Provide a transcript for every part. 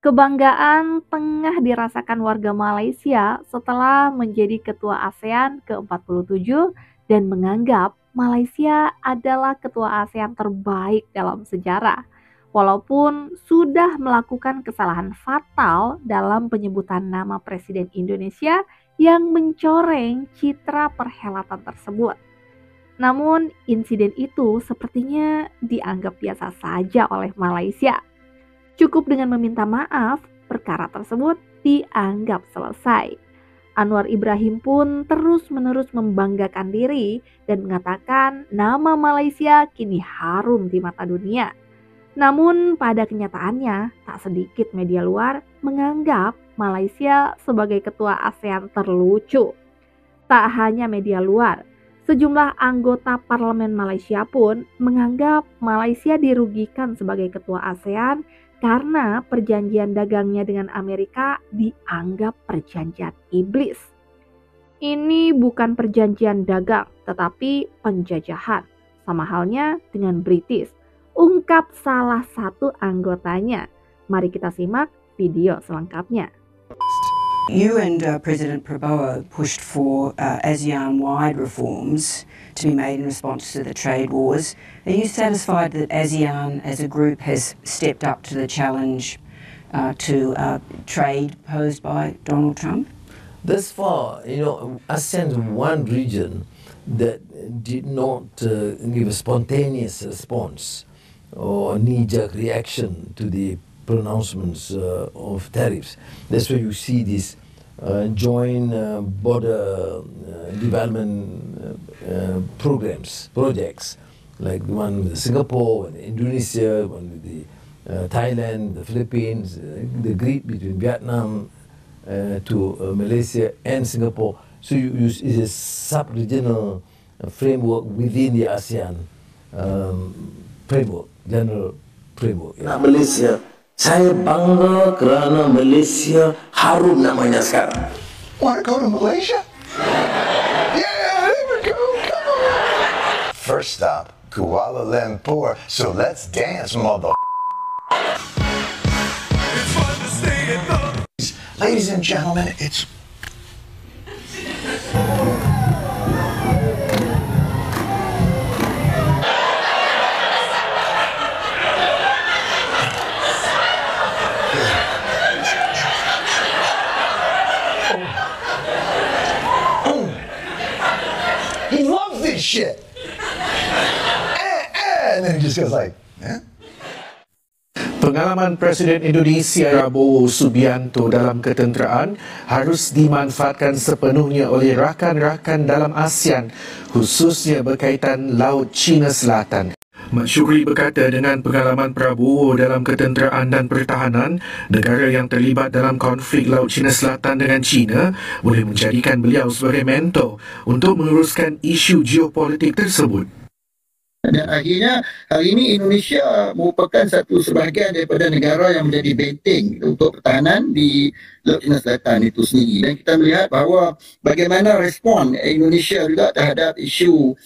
Kebanggaan tengah dirasakan warga Malaysia setelah menjadi ketua ASEAN ke-47 dan menganggap Malaysia adalah ketua ASEAN terbaik dalam sejarah. Walaupun sudah melakukan kesalahan fatal dalam penyebutan nama Presiden Indonesia yang mencoreng citra perhelatan tersebut. Namun insiden itu sepertinya dianggap biasa saja oleh Malaysia. Cukup dengan meminta maaf, perkara tersebut dianggap selesai. Anwar Ibrahim pun terus-menerus membanggakan diri dan mengatakan nama Malaysia kini harum di mata dunia. Namun pada kenyataannya, tak sedikit media luar menganggap Malaysia sebagai ketua ASEAN terlucu. Tak hanya media luar, sejumlah anggota parlemen Malaysia pun menganggap Malaysia dirugikan sebagai ketua ASEAN karena perjanjian dagangnya dengan Amerika dianggap perjanjian iblis. Ini bukan perjanjian dagang, tetapi penjajahan. Sama halnya dengan British, ungkap salah satu anggotanya. Mari kita simak video selengkapnya. You and President Prabowo pushed for ASEAN-wide reforms to be made in response to the trade wars. Are you satisfied that ASEAN as a group has stepped up to the challenge to trade posed by Donald Trump? Thus far, ASEAN is one region that did not give a spontaneous response or a knee-jerk reaction to the pronouncements of tariffs. That's why you see these joint border development projects, like the one with Singapore, one with Indonesia, one with the Thailand, the Philippines, the grid between Vietnam to Malaysia and Singapore. So it's a sub-regional framework within the ASEAN framework, general framework. Nak Malaysia, saya bangga kerana Malaysia harum namanya sekarang. Want to go to Malaysia? Yeah, there we go. Come on. First stop, Kuala Lumpur. So let's dance, mother. Ladies and gentlemen, it's He loves this shit. And then he just goes like, eh? Pengalaman Presiden Indonesia Prabowo Subianto dalam ketenteraan harus dimanfaatkan sepenuhnya oleh rakan-rakan dalam ASEAN, khususnya berkaitan Laut Cina Selatan. Mat Syukri berkata dengan pengalaman Prabowo dalam ketenteraan dan pertahanan, negara yang terlibat dalam konflik Laut Cina Selatan dengan China boleh menjadikan beliau sebagai mentor untuk menguruskan isu geopolitik tersebut. Dan akhirnya hari ini Indonesia merupakan satu sebahagian daripada negara yang menjadi benteng untuk pertahanan di Laut Cina Selatan itu sendiri. Dan kita melihat bahawa bagaimana respon Indonesia juga terhadap isu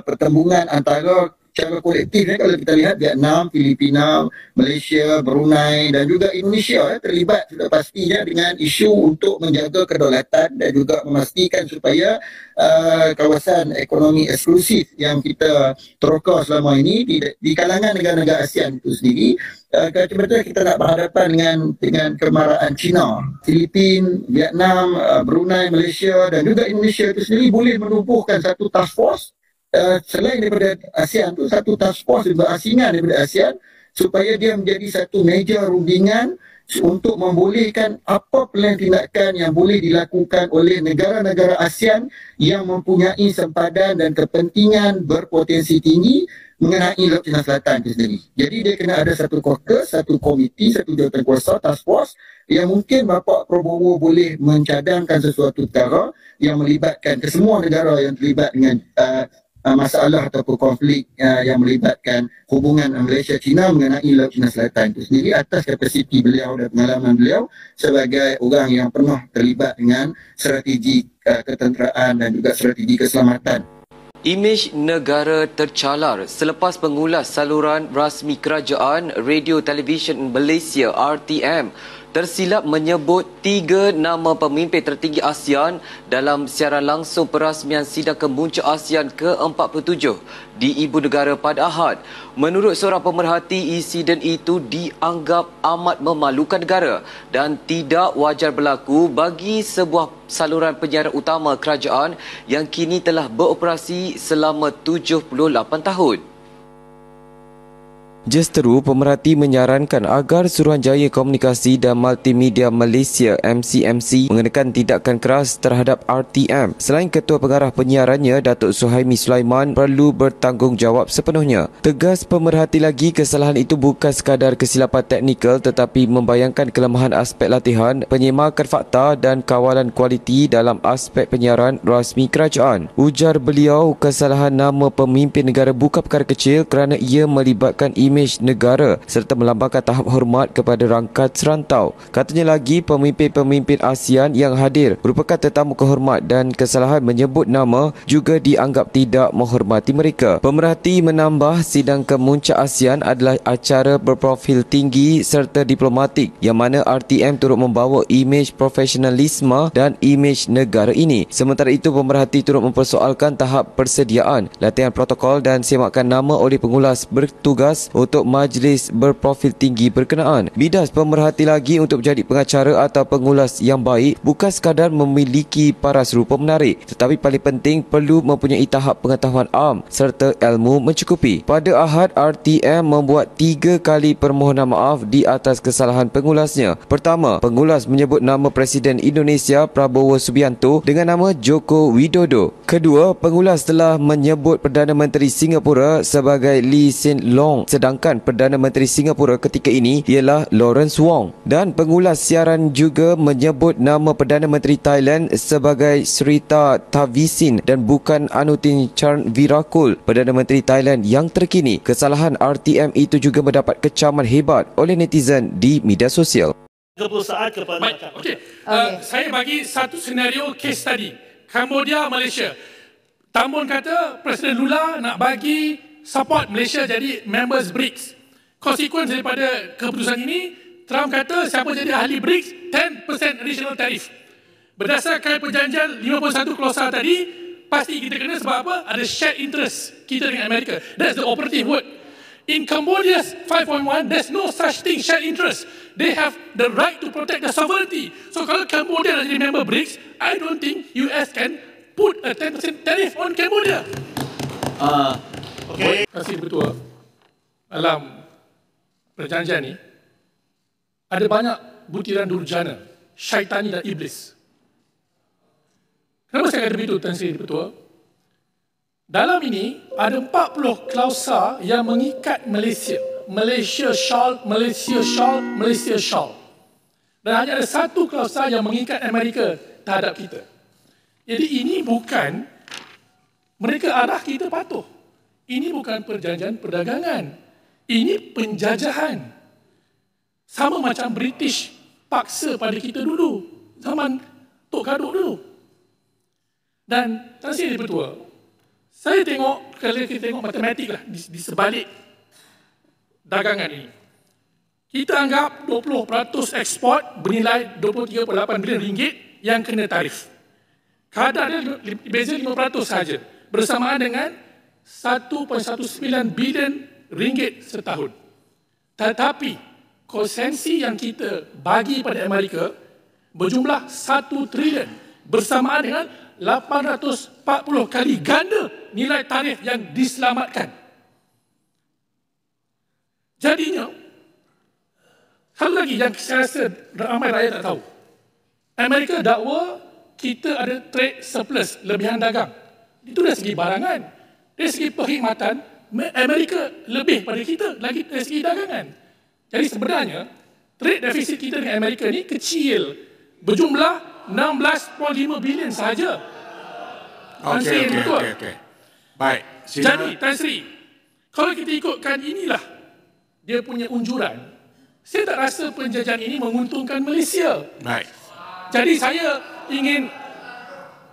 pertembungan antara secara kolektif, kalau kita lihat Vietnam, Filipina, Malaysia, Brunei dan juga Indonesia terlibat sudah pastinya dengan isu untuk menjaga kedaulatan dan juga memastikan supaya kawasan ekonomi eksklusif yang kita teroka selama ini di kalangan negara-negara ASEAN itu sendiri, betul-betul kita nak berhadapan dengan kemarahan China, Filipina, Vietnam, Brunei, Malaysia dan juga Indonesia itu sendiri boleh menubuhkan satu task force selain daripada ASEAN tu, satu task force berasingan daripada ASEAN supaya dia menjadi satu meja rundingan untuk membolehkan apa plan tindakan yang boleh dilakukan oleh negara-negara ASEAN yang mempunyai sempadan dan kepentingan berpotensi tinggi mengenai Laut Cina Selatan itu sendiri. Jadi dia kena ada satu caucus, satu komiti, satu jawatankuasa, task force yang mungkin Bapak Prabowo boleh mencadangkan sesuatu perkara yang melibatkan kesemua negara yang terlibat dengan masalah ataupun konflik yang melibatkan hubungan Malaysia-China mengenai Laut Cina Selatan itu sendiri atas kapasiti beliau dan pengalaman beliau sebagai orang yang pernah terlibat dengan strategi ketenteraan dan juga strategi keselamatan. Imej negara tercalar selepas pengulas saluran rasmi kerajaan Radio Television Malaysia RTM tersilap menyebut 3 nama pemimpin tertinggi ASEAN dalam siaran langsung perasmian sidang kemuncak ASEAN ke-47 di Ibu Negara pada Ahad. Menurut seorang pemerhati, insiden itu dianggap amat memalukan negara dan tidak wajar berlaku bagi sebuah saluran penyiaran utama kerajaan yang kini telah beroperasi selama 78 tahun. Justeru, pemerhati menyarankan agar Suruhanjaya Komunikasi dan Multimedia Malaysia MCMC mengenakan tindakan keras terhadap RTM. Selain Ketua Pengarah Penyiarannya, Datuk Suhaimi Sulaiman perlu bertanggungjawab sepenuhnya. Tegas pemerhati lagi, kesalahan itu bukan sekadar kesilapan teknikal tetapi membayangkan kelemahan aspek latihan, penyemakan fakta dan kawalan kualiti dalam aspek penyiaran rasmi kerajaan. Ujar beliau, kesalahan nama pemimpin negara bukan perkara kecil kerana ia melibatkan imej negara serta melambangkan tahap hormat kepada rangkaian serantau. Katanya lagi, pemimpin-pemimpin ASEAN yang hadir merupakan tetamu kehormat dan kesalahan menyebut nama juga dianggap tidak menghormati mereka. Pemerhati menambah, sidang kemuncak ASEAN adalah acara berprofil tinggi serta diplomatik yang mana RTM turut membawa imej profesionalisme dan imej negara ini. Sementara itu, pemerhati turut mempersoalkan tahap persediaan, latihan protokol dan semakan nama oleh pengulas bertugas untuk majlis berprofil tinggi berkenaan. Bidas pemerhati lagi, untuk menjadi pengacara atau pengulas yang baik bukan sekadar memiliki paras rupa menarik, tetapi paling penting perlu mempunyai tahap pengetahuan am serta ilmu mencukupi. Pada Ahad, RTM membuat 3 kali permohonan maaf di atas kesalahan pengulasnya. Pertama, pengulas menyebut nama Presiden Indonesia Prabowo Subianto dengan nama Joko Widodo. Kedua, pengulas telah menyebut Perdana Menteri Singapura sebagai Lee Hsien Loong, sedangkan Perdana Menteri Singapura ketika ini ialah Lawrence Wong. Dan pengulas siaran juga menyebut nama Perdana Menteri Thailand sebagai Srettha Thavisin dan bukan Anutin Charnvirakul, Perdana Menteri Thailand yang terkini. Kesalahan RTM itu juga mendapat kecaman hebat oleh netizen di media sosial. 30 saat kepada masyarakat. Okey. Saya bagi satu senario case study. Cambodia, Malaysia. Tambun kata Presiden Lula nak bagi support Malaysia jadi members BRICS. Konsekuensi daripada keputusan ini, Trump kata siapa jadi ahli BRICS, 10% additional tariff. Berdasarkan perjanjian 51 klausa tadi, pasti kita kena sebab apa? Ada shared interest kita dengan Amerika. That's the operative word. In Cambodia's 5.1, there's no such thing, shared interest. They have the right to protect their sovereignty. So kalau Cambodia nak jadi member BRICS, I don't think US can put a 10% tariff on Cambodia. Okay. Terima kasih Ketua. Dalam perjanjian ni ada banyak butiran durjana, syaitani dan iblis. Kenapa saya kata begitu, Tan Sri Ketua? Dalam ini ada 40 klausa yang mengikat Malaysia. Malaysia Shawl, Malaysia Shawl, Malaysia Shawl. Dan hanya ada satu klausa yang mengikat Amerika terhadap kita. Jadi ini bukan mereka arah kita patuh. Ini bukan perjanjian perdagangan. Ini penjajahan. Sama macam British paksa pada kita dulu. Zaman Tok Kaduk dulu. Dan Tan Sri Ketua, saya tengok, kalau kita tengok matematik lah di sebalik dagangan ini. Kita anggap 20% ekspor bernilai 23.8 bilion ringgit yang kena tarif. Kadar dia beza 5% saja. Bersamaan dengan 1.19 bilion ringgit setahun. Tetapi konsensi yang kita bagi pada Amerika berjumlah 1 trilion bersamaan dengan 840 kali ganda nilai tarif yang diselamatkan. Jadinya, satu lagi yang saya rasa ramai rakyat tak tahu. Amerika dakwa kita ada trade surplus, lebihan dagang. Itu dari segi barangan. Dari segi perkhidmatan, Amerika lebih pada kita lagi dari segi dagangan. Jadi sebenarnya, trade deficit kita dengan Amerika ni kecil. Berjumlah 16.5 bilion sahaja. Okey. Baik. Jadi, Tan Sri, kalau kita ikutkan inilah dia punya unjuran, saya tak rasa penjajahan ini menguntungkan Malaysia. Baik. Jadi saya ingin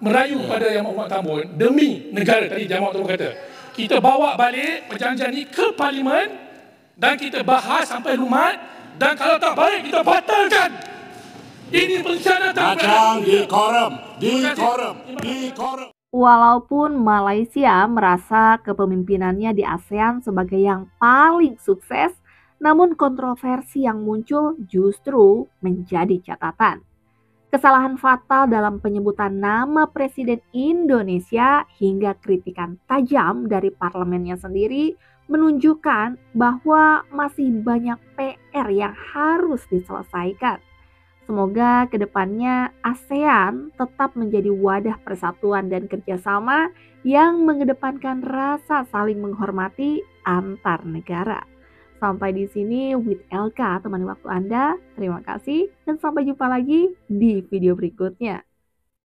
merayu pada Yang Amat Tambun demi negara. Tadi Yang Amat Tambun kata, kita bawa balik perjanjian ini ke Parlimen dan kita bahas sampai rumat Dan kalau tak baik, kita batalkan. Ini pengkhianatan. Macam dikorum. Walaupun Malaysia merasa kepemimpinannya di ASEAN sebagai yang paling sukses, namun kontroversi yang muncul justru menjadi catatan. Kesalahan fatal dalam penyebutan nama Presiden Indonesia hingga kritikan tajam dari parlemennya sendiri menunjukkan bahwa masih banyak PR yang harus diselesaikan. Semoga kedepannya ASEAN tetap menjadi wadah persatuan dan kerjasama yang mengedepankan rasa saling menghormati antar negara. Sampai di sini with LK, temani waktu Anda. Terima kasih dan sampai jumpa lagi di video berikutnya.